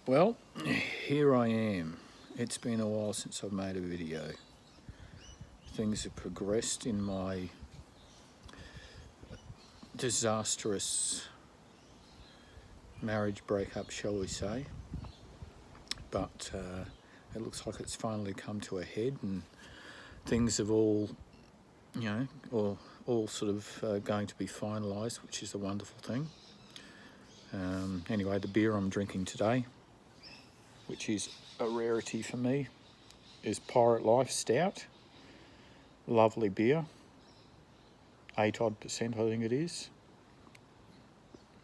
Well, here I am. It's been a while since I've made a video. Things have progressed in my disastrous marriage breakup, shall we say. But it looks like it's finally come to a head, and things have all sort of going to be finalised, which is a wonderful thing. Anyway, the beer I'm drinking today, which is a rarity for me, is Pirate Life Stout. Lovely beer, 8% I think it is.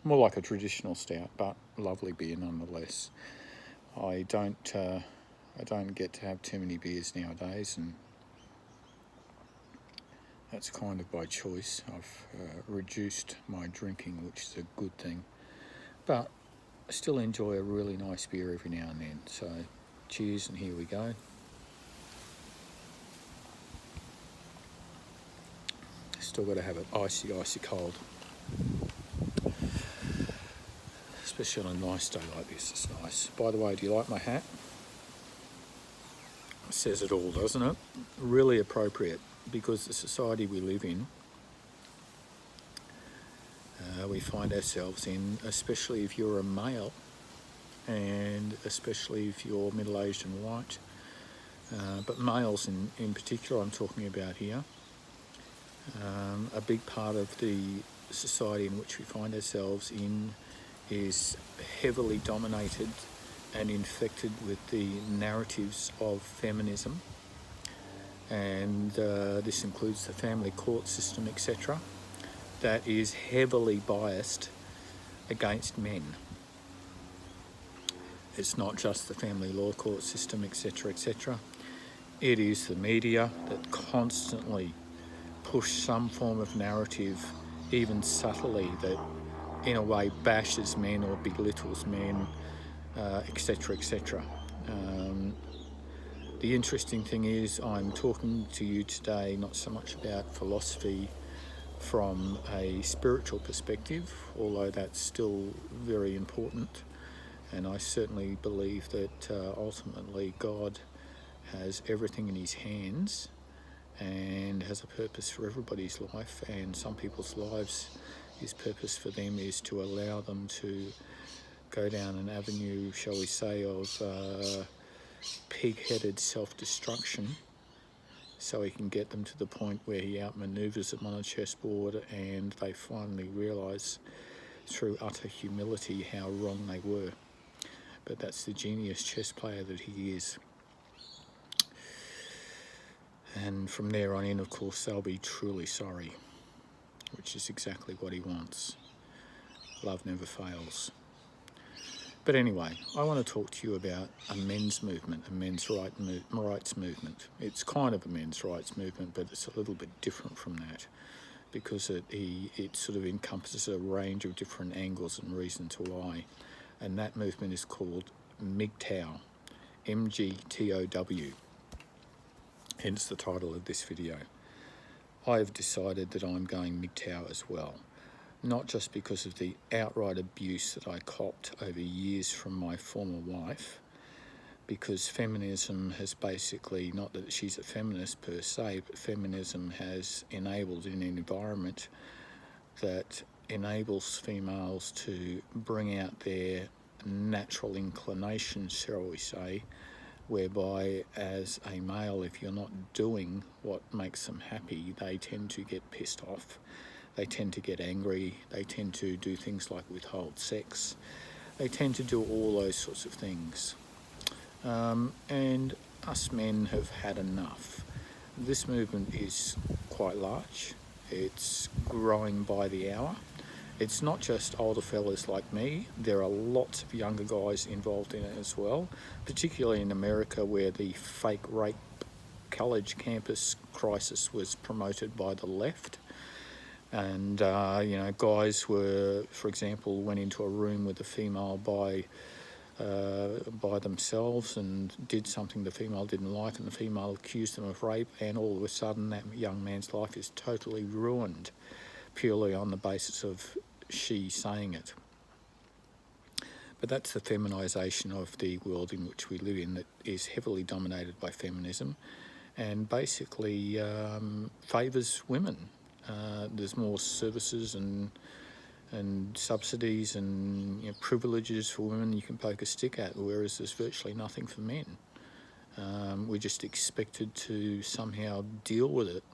More like a traditional stout, but lovely beer nonetheless. I don't get to have too many beers nowadays, and that's kind of by choice. I've reduced my drinking, which is a good thing, but I still enjoy a really nice beer every now and then. So cheers, and here we go. Still got to have it icy cold, especially on a nice day like this. It's nice. By the way, do you like my hat? It says it all, doesn't it? Really appropriate, because the society we live in, we find ourselves in, especially if you're a male, and especially if you're middle-aged and white, but males in particular I'm talking about here. A big part of the society in which we find ourselves in is heavily dominated and infected with the narratives of feminism, and this includes the family court system, etc., that is heavily biased against men. It's not just the family law court system, etc., etc. It is the media that constantly push some form of narrative, even subtly, that in a way bashes men or belittles men, etc., etc. The interesting thing is, I'm talking to you today not so much about philosophy from a spiritual perspective, although that's still very important, and I certainly believe that ultimately God has everything in his hands and has a purpose for everybody's life, and some people's lives, his purpose for them is to allow them to go down an avenue, shall we say, of pig-headed self-destruction, so he can get them to the point where he outmaneuvers them on a chessboard and they finally realise through utter humility how wrong they were. But that's the genius chess player that he is. And from there on in, of course, they'll be truly sorry, which is exactly what he wants. Love never fails. But anyway, I want to talk to you about a men's movement, a men's rights movement. It's kind of a men's rights movement, but it's a little bit different from that, because it sort of encompasses a range of different angles and reasons why. And that movement is called MGTOW, MGTOW, hence the title of this video. I have decided that I'm going MGTOW as well. Not just because of the outright abuse that I copped over years from my former wife, because feminism has basically, not that she's a feminist per se, but feminism has enabled in an environment that enables females to bring out their natural inclinations, shall we say, whereby as a male, if you're not doing what makes them happy, they tend to get pissed off. They tend to get angry, they tend to do things like withhold sex, they tend to do all those sorts of things. And us men have had enough. This movement is quite large, it's growing by the hour. It's not just older fellas like me, there are lots of younger guys involved in it as well, particularly in America, where the fake rape college campus crisis was promoted by the left. And guys were, for example, went into a room with a female by themselves and did something the female didn't like, and the female accused them of rape, and all of a sudden that young man's life is totally ruined purely on the basis of she saying it. But that's the feminisation of the world in which we live in, that is heavily dominated by feminism and basically favours women. There's more services and subsidies and privileges for women you can poke a stick at, whereas there's virtually nothing for men. We're just expected to somehow deal with it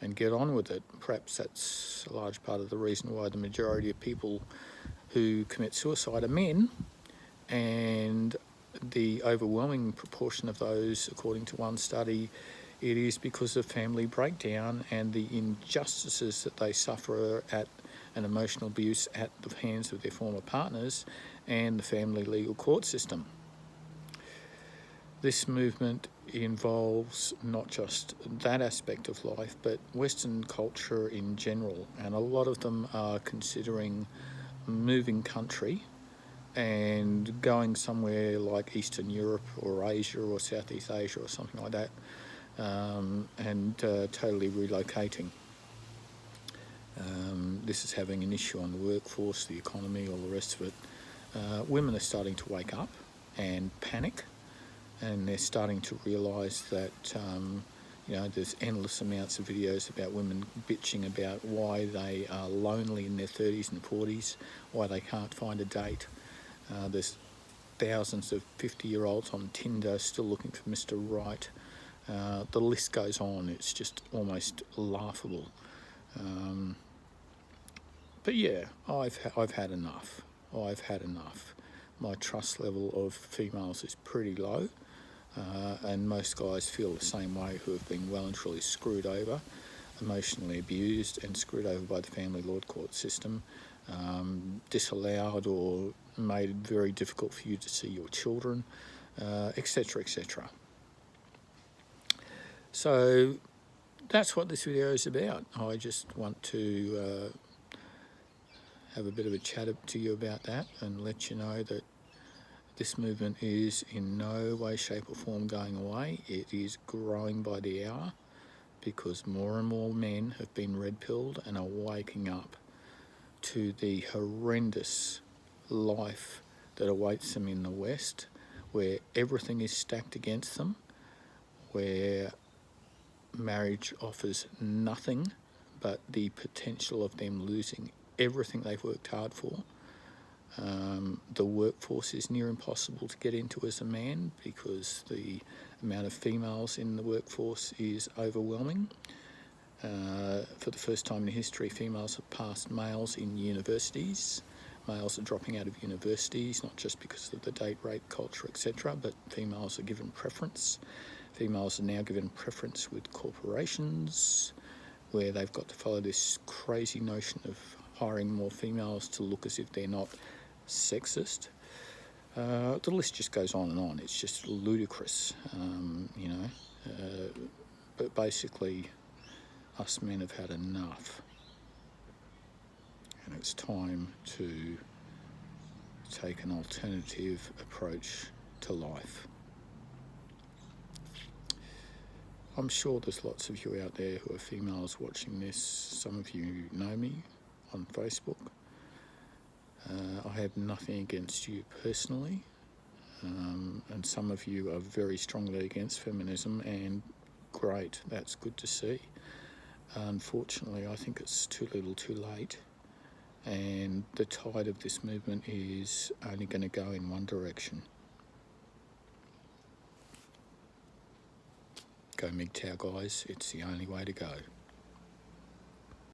and get on with it. Perhaps that's a large part of the reason why the majority of people who commit suicide are men, and the overwhelming proportion of those, according to one study, it is because of family breakdown and the injustices that they suffer at an emotional abuse at the hands of their former partners and the family legal court system. This movement involves not just that aspect of life, but Western culture in general, and a lot of them are considering moving country and going somewhere like Eastern Europe or Asia or Southeast Asia or something like that, and totally relocating. This is having an issue on the workforce, the economy, all the rest of it. Women are starting to wake up and panic, and they're starting to realise that there's endless amounts of videos about women bitching about why they are lonely in their 30s and 40s, why they can't find a date. There's thousands of 50-year-olds on Tinder still looking for Mr. Right. The list goes on. It's just almost laughable. But yeah, I've had enough. I've had enough. My trust level of females is pretty low, and most guys feel the same way, who have been well and truly screwed over, emotionally abused and screwed over by the family law court system, disallowed or made it very difficult for you to see your children, etc., etc. So that's what this video is about. I just want to have a bit of a chat to you about that and let you know that this movement is in no way, shape or form going away. It is growing by the hour because more and more men have been red-pilled and are waking up to the horrendous life that awaits them in the West, where everything is stacked against them, where marriage offers nothing but the potential of them losing everything they've worked hard for. The workforce is near impossible to get into as a man because the amount of females in the workforce is overwhelming. For the first time in history, females have passed males in universities. Males are dropping out of universities, not just because of the date rape culture, etc., but females are given preference. Females are now given preference with corporations, where they've got to follow this crazy notion of hiring more females to look as if they're not sexist. The list just goes on and on. It's just ludicrous, but basically us men have had enough, and it's time to take an alternative approach to life. I'm sure there's lots of you out there who are females watching this. Some of you know me on Facebook. I have nothing against you personally, and some of you are very strongly against feminism, and great, that's good to see. Unfortunately, I think it's too little too late, and the tide of this movement is only going to go in one direction. Go MGTOW, guys, it's the only way to go.